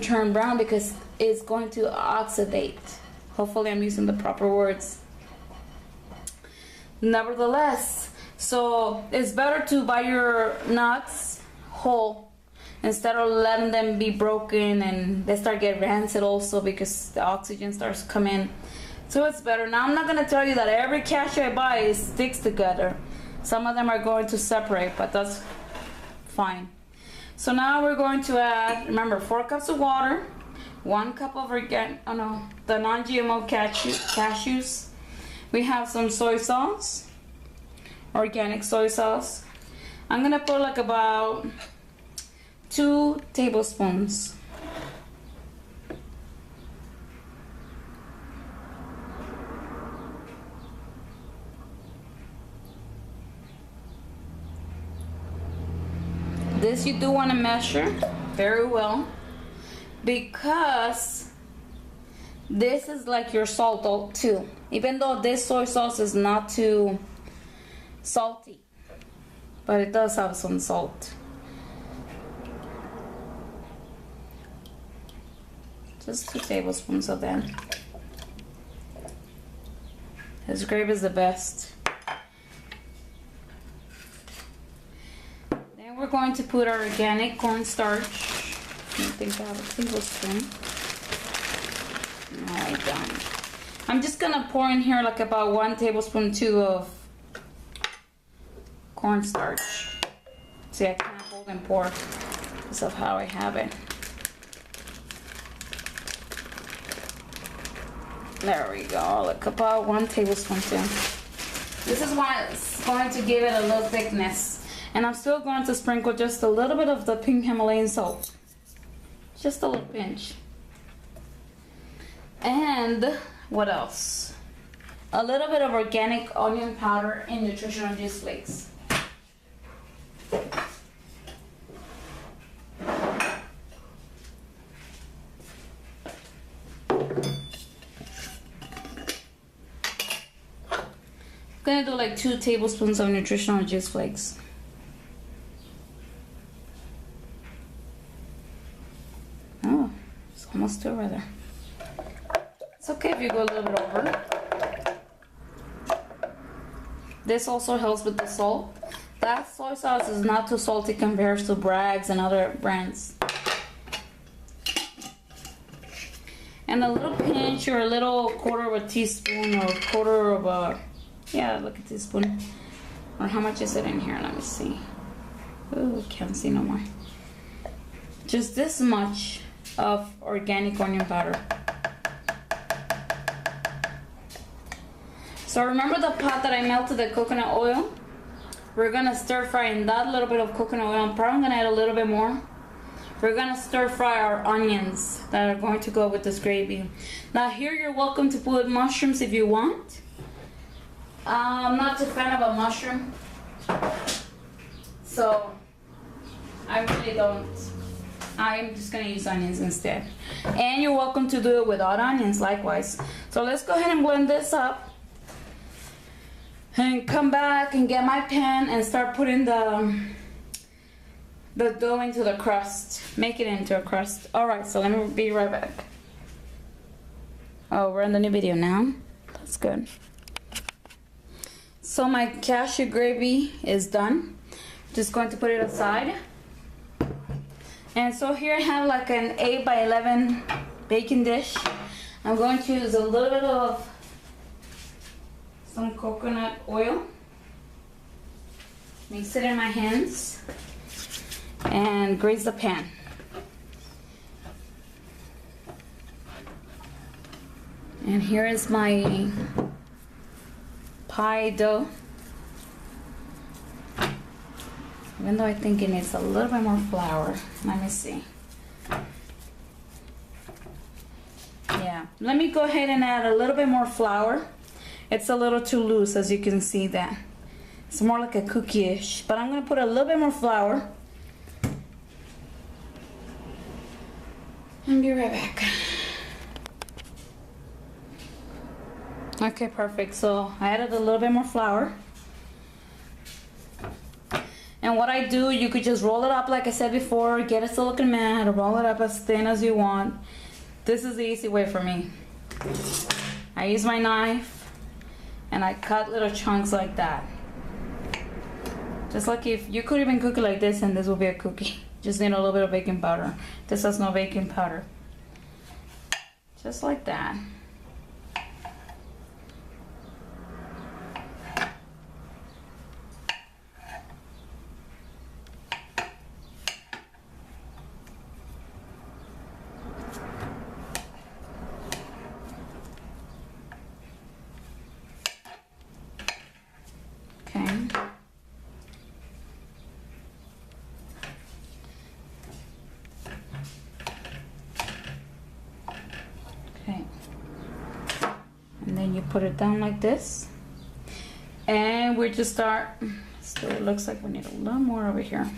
turn brown because it's going to oxidate. Hopefully I'm using the proper words. Nevertheless, so it's better to buy your nuts whole instead of letting them be broken and they start getting rancid also because the oxygen starts to come in. So it's better. Now I'm not going to tell you that every cashew I buy sticks together. Some of them are going to separate, but that's fine. So now we're going to add, remember, 4 cups of water, 1 cup of the non-GMO cashews. We have some soy sauce, organic soy sauce. I'm gonna put like about 2 tablespoons. This you do want to measure very well because this is like your salt too. Even though this soy sauce is not too salty, but it does have some salt. Just 2 tablespoons of that. This gravy is the best. Then we're going to put our organic cornstarch. I think I have a tablespoon. No, I don't. I'm just gonna pour in here like about 1 tablespoon too of cornstarch. See, I can't hold and pour because of how I have it. There we go, like about 1 tablespoon too. This is why it's going to give it a little thickness. And I'm still going to sprinkle just a little bit of the pink Himalayan salt. Just a little pinch. And what else? A little bit of organic onion powder and nutritional juice flakes. I'm gonna do like 2 tablespoons of nutritional juice flakes. Oh, it's almost too rather. It's okay if you go a little bit over. This also helps with the salt. That soy sauce is not too salty compared to Bragg's and other brands. And a little pinch or a little quarter of a teaspoon or quarter of a, yeah, like a teaspoon. Or how much is it in here? Let me see. Ooh, can't see no more. Just this much of organic onion powder. So remember the pot that I melted the coconut oil? We're gonna stir fry in that little bit of coconut oil. I'm probably gonna add a little bit more. We're gonna stir fry our onions that are going to go with this gravy. Now here you're welcome to put mushrooms if you want. I'm not a fan of a mushroom, so I really don't. I'm just gonna use onions instead. And you're welcome to do it without onions likewise. So let's go ahead and blend this up. And come back and get my pan and start putting the dough into the crust. Make it into a crust. Alright, so let me be right back. Oh, we're in the new video now. That's good. So my cashew gravy is done. Just going to put it aside. And so here I have like an 8 by 11 baking dish. I'm going to use a little bit of some coconut oil. Mix it in my hands and grease the pan. And here is my pie dough. Even though I think it needs a little bit more flour. Let me see. Yeah, let me go ahead and add a little bit more flour. It's a little too loose, as you can see that. It's more like a cookie-ish, but I'm gonna put a little bit more flour. And be right back. Okay, perfect. So I added a little bit more flour. And what I do, you could just roll it up like I said before, get a silicone mat, or roll it up as thin as you want. This is the easy way for me. I use my knife and I cut little chunks like that. Just like if you could even cook it like this and this will be a cookie. Just need a little bit of baking powder. This has no baking powder. Just like that. And then you put it down like this, and we just start. Still looks like we need a little more over here.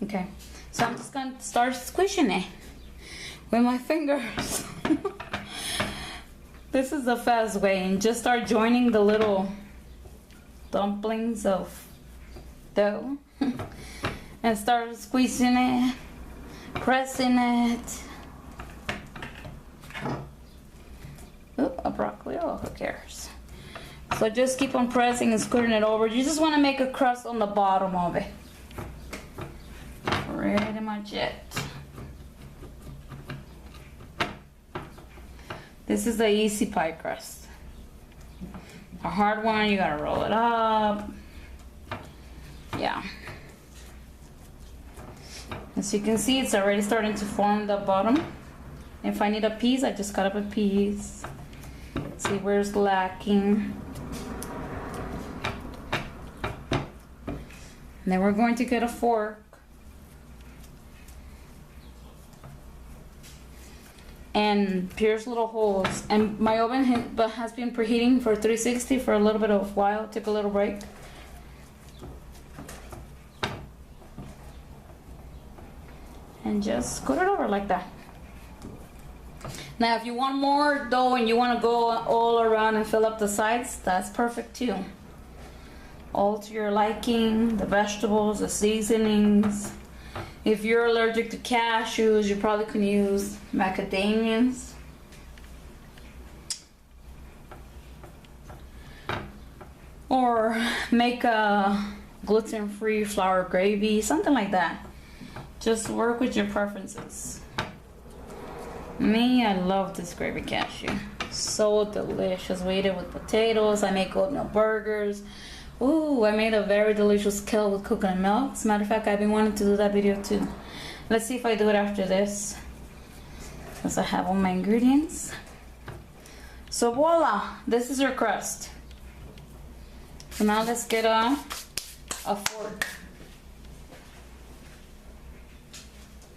Okay, so I'm just gonna start squishing it with my fingers. This is the fast way, and just start joining the little dumplings of dough and start squeezing it, pressing it. Oh, a broccoli, oh, who cares? So just keep on pressing and scooting it over. You just want to make a crust on the bottom of it. Pretty much it. This is the easy pie crust. A hard one, you gotta roll it up. Yeah. As you can see, it's already starting to form the bottom. If I need a piece, I just cut up a piece. See where's lacking. And then we're going to get a fork. And pierce little holes. And my oven has been preheating for 360 for a little bit of a while. Took a little break. And just scoot it over like that. Now if you want more dough and you want to go all around and fill up the sides, that's perfect too. All to your liking, the vegetables, the seasonings. If you're allergic to cashews, you probably can use macadamias. Or make a gluten-free flour gravy, something like that. Just work with your preferences. Me, I love this gravy cashew. So delicious. We eat it with potatoes. I make oatmeal burgers. Ooh, I made a very delicious kale with coconut milk. As a matter of fact, I've been wanting to do that video too. Let's see if I do it after this, because I have all my ingredients. So voila, this is your crust. So now let's get a fork.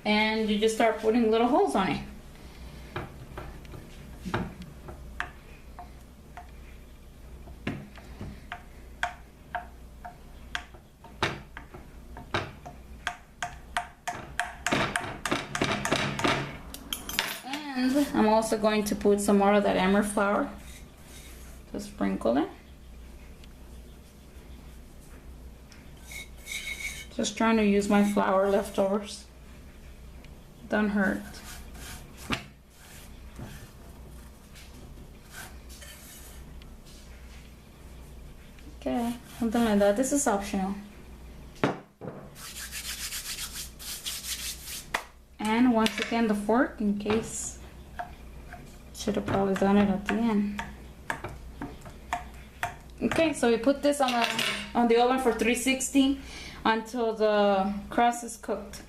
And you just start putting little holes on it. And I'm also going to put some more of that emmer flour to sprinkle it. Just trying to use my flour leftovers. Don't hurt. Okay, something like that. This is optional. And once again, the fork, in case. Should have probably done it at the end. Okay, so we put this on the oven for 360 until the crust is cooked.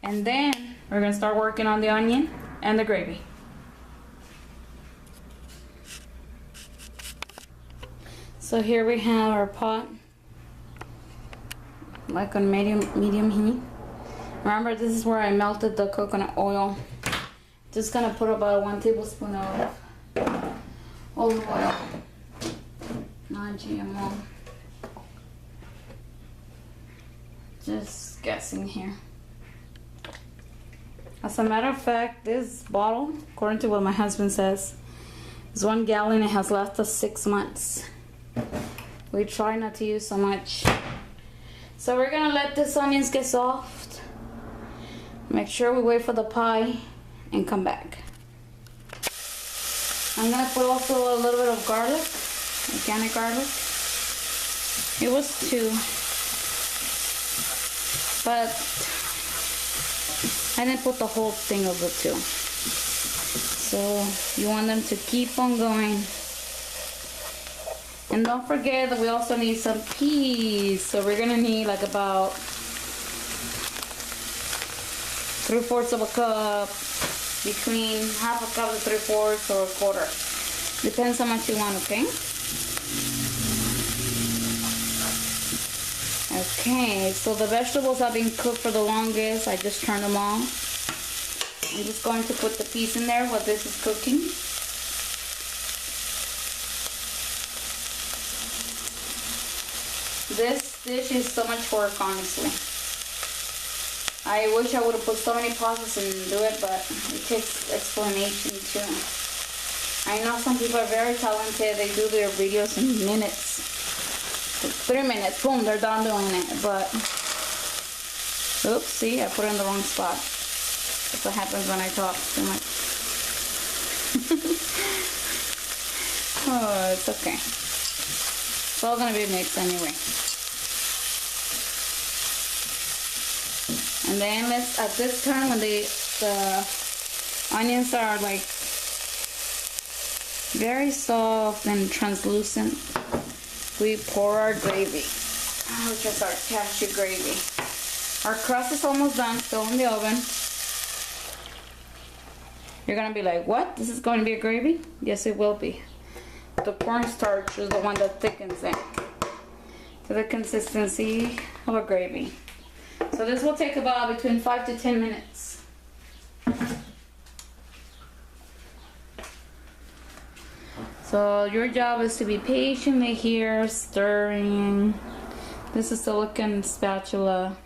And then we're gonna start working on the onion and the gravy. So here we have our pot, like on medium heat. Remember, this is where I melted the coconut oil. Just gonna put about 1 tablespoon of olive oil, non-GMO. Just guessing here. As a matter of fact, this bottle, according to what my husband says, is 1 gallon. It has lasted us 6 months. We try not to use so much. So we're gonna let this onions get soft. Make sure we wait for the pie and come back. I'm gonna put also a little bit of garlic, organic garlic. It was 2, but I didn't put the whole thing of the 2. So you want them to keep on going. And don't forget that we also need some peas. So we're gonna need like about 3/4 of a cup, between 1/2 cup to 3/4 or 1/4. Depends how much you want, okay? Okay, so the vegetables have been cooked for the longest. I just turned them on. I'm just going to put the peas in there while this is cooking. This dish is so much work, honestly. I wish I would have put so many processes and do it, but it takes explanation too. I know some people are very talented. They do their videos in minutes. 3 minutes, boom, they're done doing it. But, oops, see, I put it in the wrong spot. That's what happens when I talk too much. Oh, it's okay. It's all gonna be mixed anyway. And then let's, at this time when the onions are like very soft and translucent, we pour our gravy, which is our cashew gravy. Our crust is almost done, still in the oven. You're gonna be like, what? This is going to be a gravy? Yes, it will be. The cornstarch is the one that thickens it to the consistency of a gravy. So this will take about between 5 to 10 minutes. So your job is to be patiently here, stirring. This is a silicone spatula.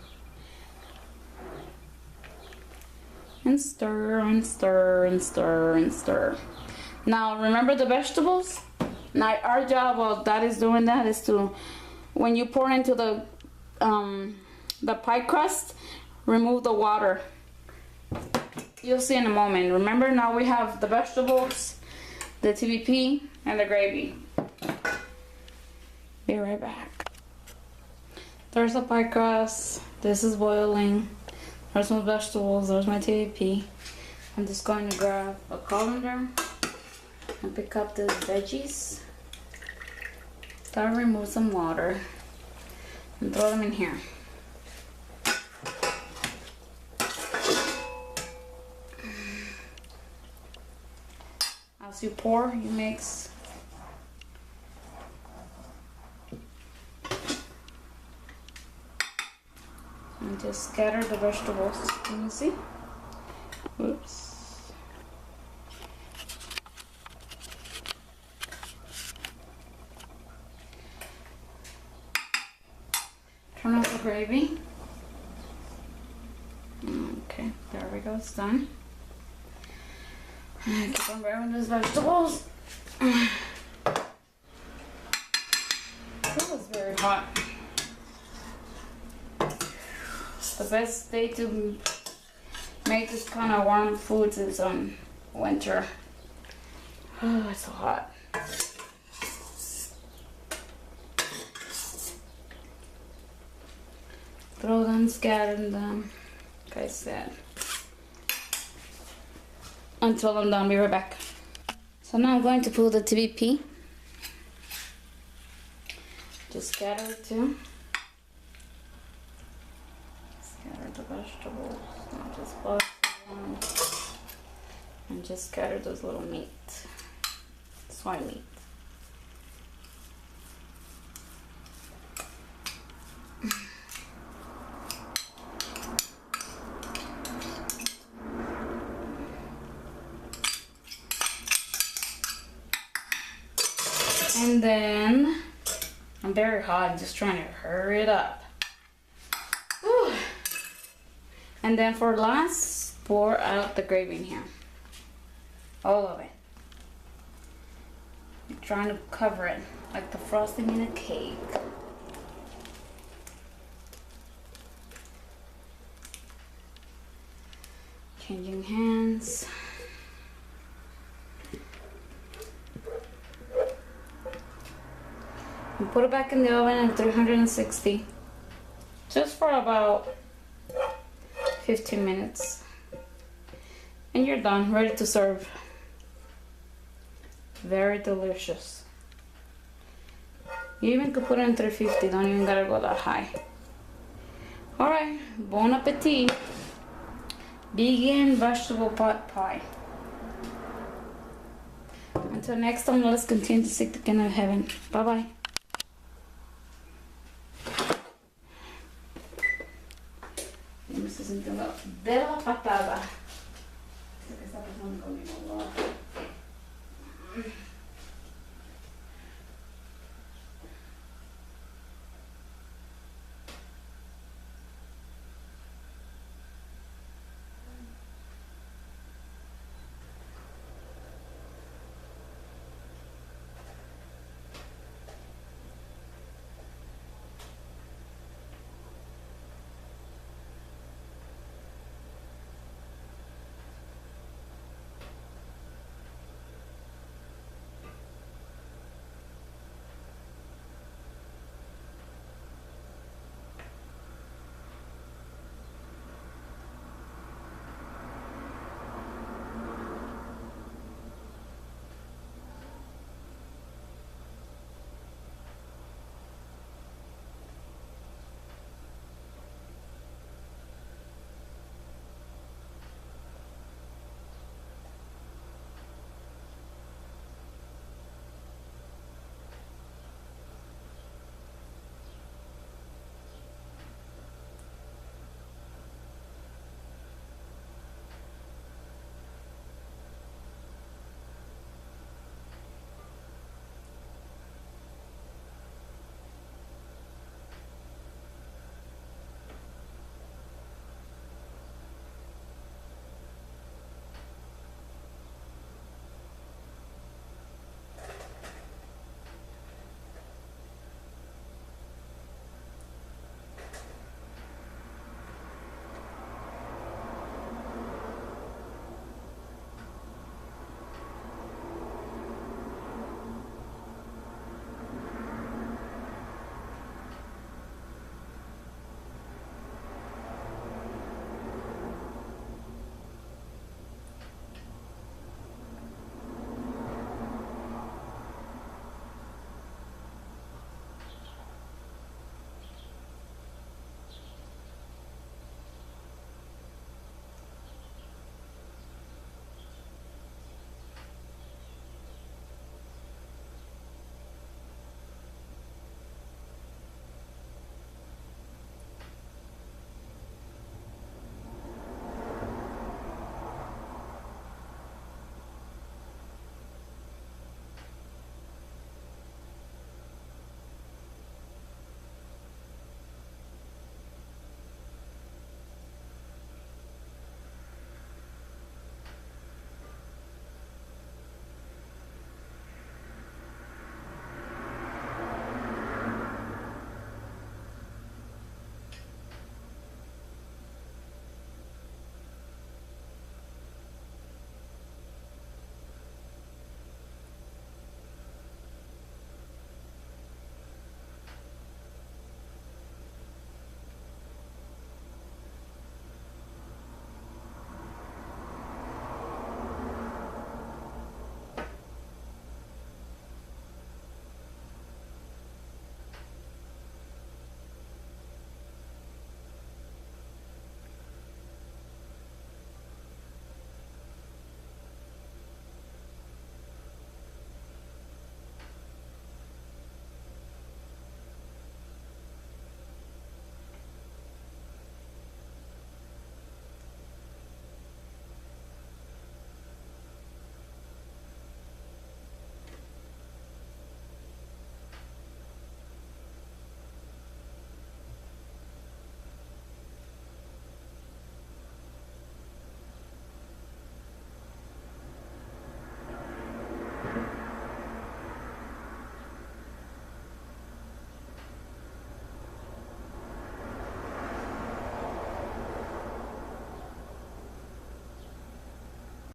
And stir and stir and stir and stir. Now remember the vegetables? Now our job while that is doing that is to, when you pour into the pie crust, remove the water. You'll see in a moment. Remember, now we have the vegetables, the TVP, and the gravy. Be right back. There's the pie crust. This is boiling. There's some vegetables. There's my TVP. I'm just going to grab a colander and pick up the veggies. Then remove some water and throw them in here. As you pour, you mix. And just scatter the vegetables. Can you see? Oops. Turn off the gravy. Okay, there we go, it's done. Keep on burning those vegetables. It was very hot. The best day to make this kind of warm foods is winter. Oh, it's so hot. Throw them, scatter them, like I said. Until I'm done, be right back. So now I'm going to pull the TVP. Just scatter it too. Scatter the vegetables, not just one. And just scatter those little meat. Swine meat. And then, I'm very hot, I'm just trying to hurry it up. Whew. And then for last, pour out the gravy in here. All of it. You're trying to cover it. like the frosting in a cake. Changing hands. And put it back in the oven at 360. Just for about 15 minutes. And you're done, ready to serve. Very delicious. You even could put it in 350, don't even gotta go that high. Alright, bon appetit. Vegan vegetable pot pie. Until next time, let's continue to seek the kingdom of heaven. Bye bye. Me estoy sintiendo de la patada. Sé que está pasando conmigo.